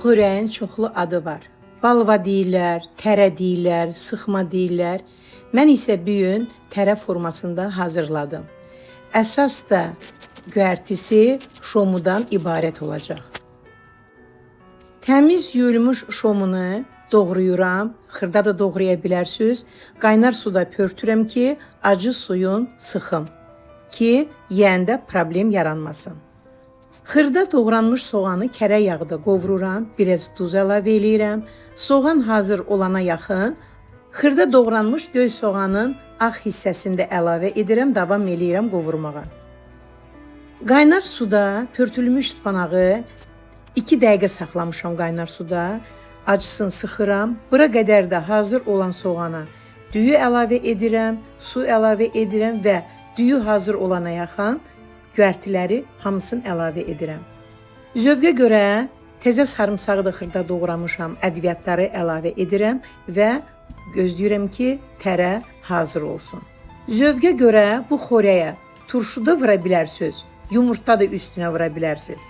xörəyin çoxlu adı var. Balva deyirlər, tərə deyirlər, sıxma deyirlər. Mən isə bu gün tərə formasında hazırladım. Əsas da göyərtisi şomudan ibarət olacaq. Təmiz yuyulmuş şomunu doğrayıram. Xırda da doğraya bilərsiniz. Qaynar suda pörtürəm ki, acı suyun sıxım ki, yeyəndə problem yaranmasın. Xırda doğranmış soğanı kərə yağda qovururam, biraz duz əlavə eləyirəm. Soğan hazır olana yaxın xırda doğranmış göy soğanın ağ hissəsini də əlavə edirəm, davam eləyirəm qovurmağa. Qaynar suda pörtülmüş ıspanağı 2 dəqiqə saxlamışam qaynar suda. Acısını sıxıram. Bura qədər də hazır olan soğana düyü əlavə edirəm, su əlavə edirəm və düyü hazır olana yaxın göyərtiləri hamısını əlavə edirəm. Zövqə görə təzə sarımsağı da xırda doğramışam, ədviyyatları əlavə edirəm və gözləyirəm ki, tərə hazır olsun. Zövqə görə bu xörəyə turşu da vura bilərsiniz, yumurta da üstünə vura bilərsiniz.